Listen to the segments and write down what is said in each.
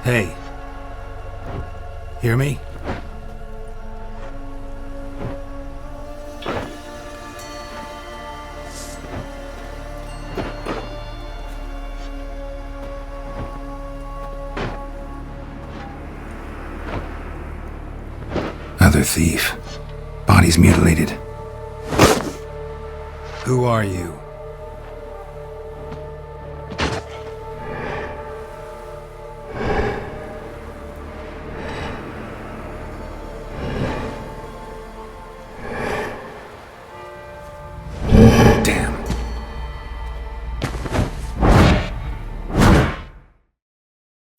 Hey. Hear me? Another thief. Body's mutilated. Who are you? Damn.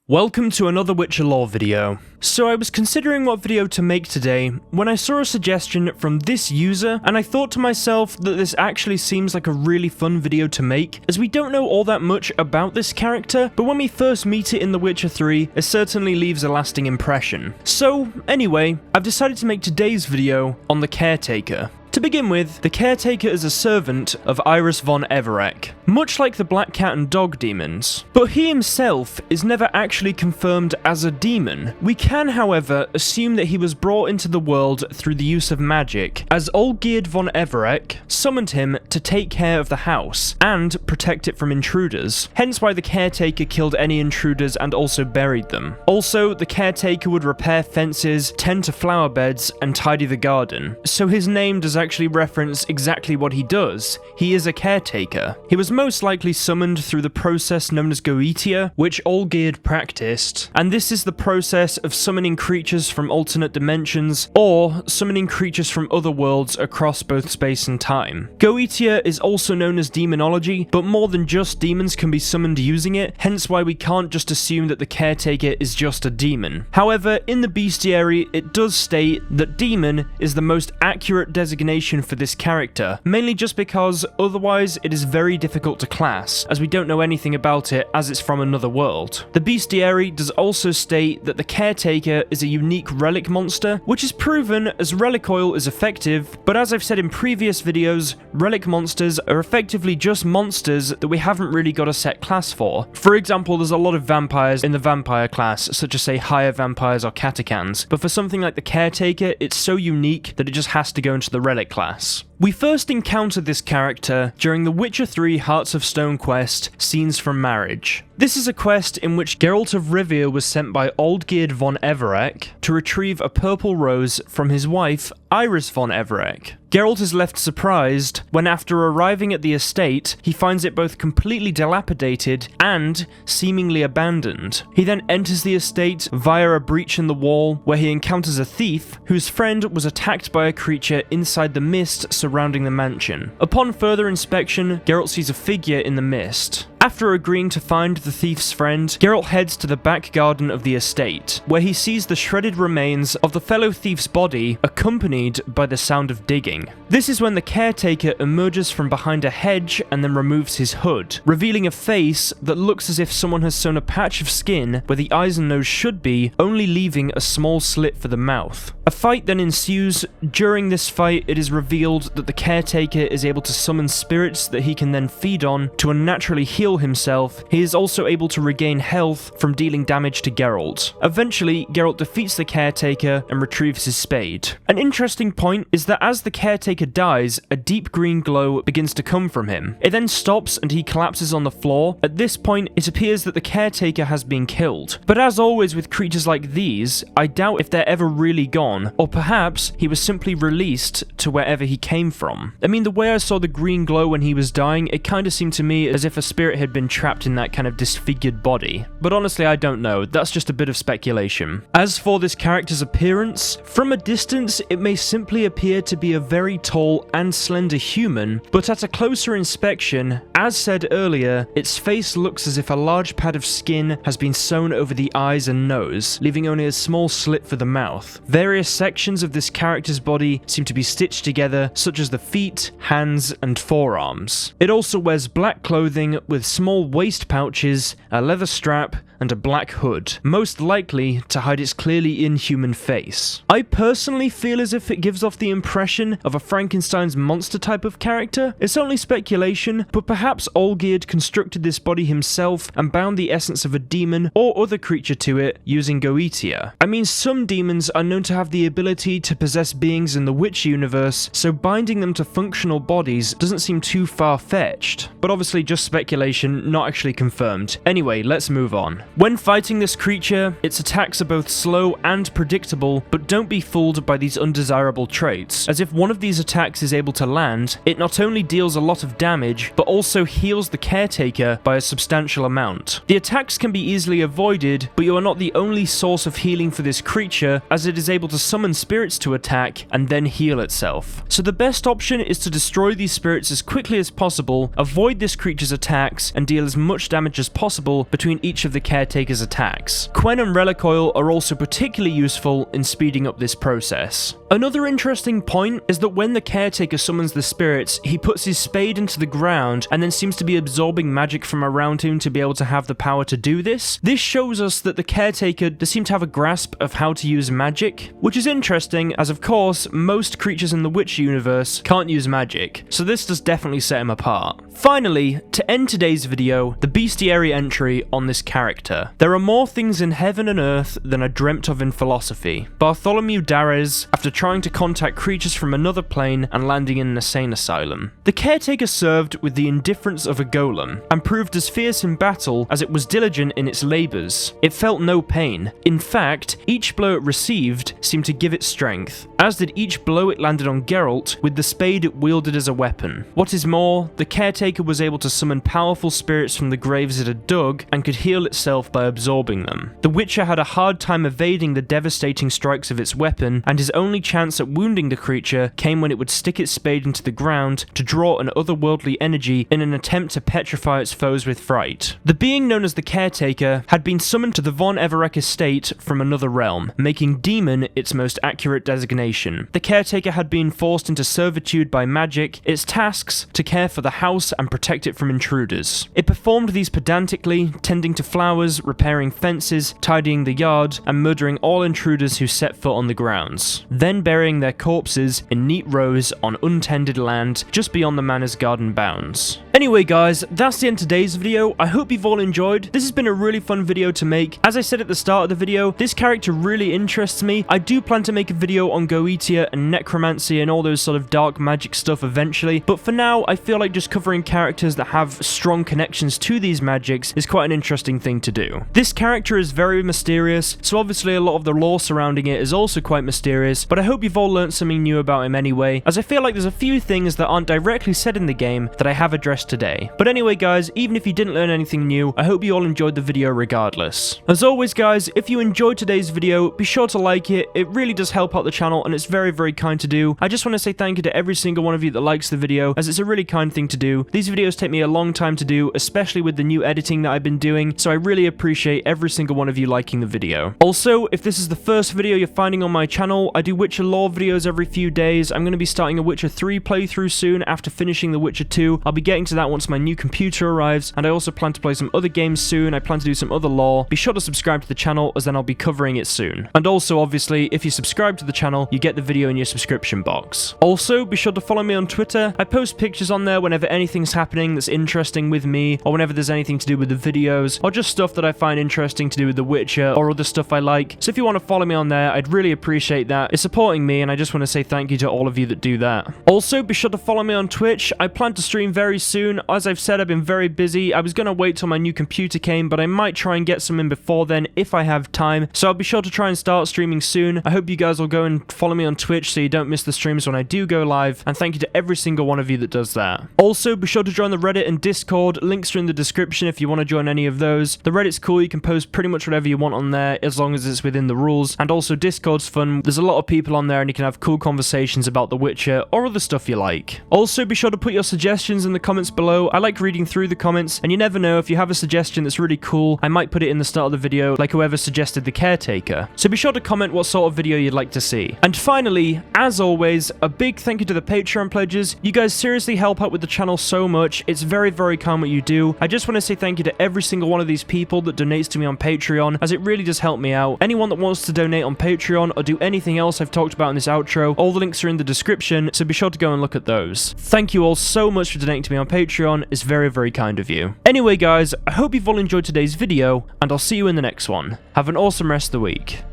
Welcome to another Witcher lore video. So I was considering what video to make today when I saw a suggestion from this user, and I thought to myself that this actually seems like a really fun video to make, as we don't know all that much about this character, but when we first meet it in The Witcher 3, it certainly leaves a lasting impression. So anyway, I've decided to make today's video on the Caretaker. To begin with, the Caretaker is a servant of Iris von Everec, much like the Black Cat and Dog demons. But he himself is never actually confirmed as a demon. We can, however, assume that he was brought into the world through the use of magic, as Olgierd von Everec summoned him to take care of the house and protect it from intruders, hence why the Caretaker killed any intruders and also buried them. Also, the Caretaker would repair fences, tend to flower beds, and tidy the garden, so his name does actually reference exactly what he does. He is a caretaker. He was most likely summoned through the process known as Goetia, which Olgierd practiced, and this is the process of summoning creatures from alternate dimensions, or summoning creatures from other worlds across both space and time. Goetia is also known as demonology, but more than just demons can be summoned using it, hence why we can't just assume that the Caretaker is just a demon. However, in the Bestiary, it does state that demon is the most accurate designation for this character, mainly just because otherwise it is very difficult to class, as we don't know anything about it as it's from another world. The Bestiary does also state that the Caretaker is a unique relic monster, which is proven as relic oil is effective, but as I've said in previous videos, relic monsters are effectively just monsters that we haven't really got a set class for. For example, there's a lot of vampires in the vampire class, such as say higher vampires or catechans, but for something like the Caretaker, it's so unique that it just has to go into the relic class. We first encountered this character during the Witcher 3 Hearts of Stone quest, Scenes from Marriage. This is a quest in which Geralt of Rivia was sent by Olgierd von Everec to retrieve a purple rose from his wife, Iris von Everec. Geralt is left surprised when, after arriving at the estate, he finds it both completely dilapidated and seemingly abandoned. He then enters the estate via a breach in the wall, where he encounters a thief whose friend was attacked by a creature inside the mist surrounding the mansion. Upon further inspection, Geralt sees a figure in the mist. After agreeing to find the thief's friend, Geralt heads to the back garden of the estate, where he sees the shredded remains of the fellow thief's body, accompanied by the sound of digging. This is when the Caretaker emerges from behind a hedge and then removes his hood, revealing a face that looks as if someone has sewn a patch of skin where the eyes and nose should be, only leaving a small slit for the mouth. A fight then ensues. During this fight, it is revealed that the Caretaker is able to summon spirits that he can then feed on to unnaturally heal himself. He is also able to regain health from dealing damage to Geralt. Eventually, Geralt defeats the Caretaker and retrieves his spade. An interesting point is that as the Caretaker dies, a deep green glow begins to come from him. It then stops and he collapses on the floor. At this point, it appears that the Caretaker has been killed. But as always with creatures like these, I doubt if they're ever really gone, or perhaps he was simply released to wherever he came from. I mean, the way I saw the green glow when he was dying, it kind of seemed to me as if a spirit had been trapped in that kind of disfigured body. But honestly, I don't know. That's just a bit of speculation. As for this character's appearance, from a distance, it may simply appear to be a very tall and slender human, but at a closer inspection, as said earlier, its face looks as if a large pad of skin has been sewn over the eyes and nose, leaving only a small slit for the mouth. Various sections of this character's body seem to be stitched together, such as the feet, hands, and forearms. It also wears black clothing with small waist pouches, a leather strap, and a black hood, most likely to hide its clearly inhuman face. I personally feel as if it gives off the impression of a Frankenstein's monster type of character. It's only speculation, but perhaps Olgierd constructed this body himself and bound the essence of a demon or other creature to it using Goetia. I mean, some demons are known to have the ability to possess beings in the Witch universe, so binding them to functional bodies doesn't seem too far-fetched. But obviously just speculation, not actually confirmed. Anyway, let's move on. When fighting this creature, its attacks are both slow and predictable, but don't be fooled by these undesirable traits, as if one of these attacks is able to land, it not only deals a lot of damage, but also heals the Caretaker by a substantial amount. The attacks can be easily avoided, but you are not the only source of healing for this creature, as it is able to summon spirits to attack and then heal itself. So the best option is to destroy these spirits as quickly as possible, avoid this creature's attacks, and deal as much damage as possible between each of the Caretaker's attacks. Quen and Relic Oil are also particularly useful in speeding up this process. Another interesting point is that when the Caretaker summons the spirits, he puts his spade into the ground and then seems to be absorbing magic from around him to be able to have the power to do this. This shows us that the Caretaker does seem to have a grasp of how to use magic, which is interesting as of course most creatures in the Witch universe can't use magic, so this does definitely set him apart. Finally, to end today's video, the Bestiary entry on this character. There are more things in heaven and earth than are dreamt of in philosophy. Bartholomew Darres, after trying to contact creatures from another plane and landing in an insane asylum. The Caretaker served with the indifference of a golem, and proved as fierce in battle as it was diligent in its labours. It felt no pain. In fact, each blow it received seemed to give it strength, as did each blow it landed on Geralt with the spade it wielded as a weapon. What is more, the Caretaker was able to summon powerful spirits from the graves it had dug, and could heal itself by absorbing them. The Witcher had a hard time evading the devastating strikes of its weapon, and his only chance at wounding the creature came when it would stick its spade into the ground to draw an otherworldly energy in an attempt to petrify its foes with fright. The being known as the Caretaker had been summoned to the Von Everec estate from another realm, making demon its most accurate designation. The Caretaker had been forced into servitude by magic, its tasks to care for the house and protect it from intruders. It performed these pedantically, tending to flowers, repairing fences, tidying the yard, and murdering all intruders who set foot on the grounds, then burying their corpses in neat rows on untended land just beyond the manor's garden bounds. Anyway guys, that's the end of today's video. I hope you've all enjoyed. This has been a really fun video to make. As I said at the start of the video, this character really interests me. I do plan to make a video on Goetia and necromancy and all those sort of dark magic stuff eventually, but for now I feel like just covering characters that have strong connections to these magics is quite an interesting thing to do. This character is very mysterious, so obviously a lot of the lore surrounding it is also quite mysterious, but I hope you've all learned something new about him anyway, as I feel like there's a few things that aren't directly said in the game that I have addressed today. But anyway guys, even if you didn't learn anything new, I hope you all enjoyed the video regardless. As always guys, if you enjoyed today's video, be sure to like it. It really does help out the channel and it's very, very kind to do. I just want to say thank you to every single one of you that likes the video, as it's a really kind thing to do. These videos take me a long time to do, especially with the new editing that I've been doing, so I really appreciate every single one of you liking the video. Also, if this is the first video you're finding on my channel, I do Witcher lore videos every few days. I'm going to be starting a Witcher 3 playthrough soon after finishing the Witcher 2. I'll be getting to that once my new computer arrives, and I also plan to play some other games soon. I plan to do some other lore. Be sure to subscribe to the channel, as then I'll be covering it soon. And also, obviously, if you subscribe to the channel, you get the video in your subscription box. Also, be sure to follow me on Twitter. I post pictures on there whenever anything's happening that's interesting with me, or whenever there's anything to do with the videos, or just stuff that I find interesting to do with The Witcher, or other stuff I like. So if you want to follow me on there, I'd really appreciate that. It's supporting me, and I just want to say thank you to all of you that do that. Also, be sure to follow me on Twitch. I plan to stream very soon. As I've said, I've been very busy. I was going to wait till my new computer came, but I might try and get some in before then if I have time. So I'll be sure to try and start streaming soon. I hope you guys will go and follow me on Twitch so you don't miss the streams when I do go live, and thank you to every single one of you that does that. Also, be sure to join the Reddit and Discord. Links are in the description if you want to join any of those. The Reddit's cool. You can post pretty much whatever you want on there as long as it's within the rules. And also, Discord's fun. There's a lot of people on there and you can have cool conversations about The Witcher or other stuff you like. Also, be sure to put your suggestions in the comments below. I like reading through the comments, and you never know, if you have a suggestion that's really cool, I might put it in the start of the video, like whoever suggested the Caretaker. So be sure to comment what sort of video you'd like to see. And finally, as always, a big thank you to the Patreon pledges. You guys seriously help out with the channel so much. It's very, very kind what you do. I just want to say thank you to every single one of these people that donates to me on Patreon, as it really does help me out. Anyone that wants to donate on Patreon or do anything else I've talked about in this outro, all the links are in the description, so be sure to go and look at those. Thank you all so much for donating to me on Patreon. It's very, very kind of you. Anyway guys, I hope you've all enjoyed today's video, and I'll see you in the next one. Have an awesome rest of the week.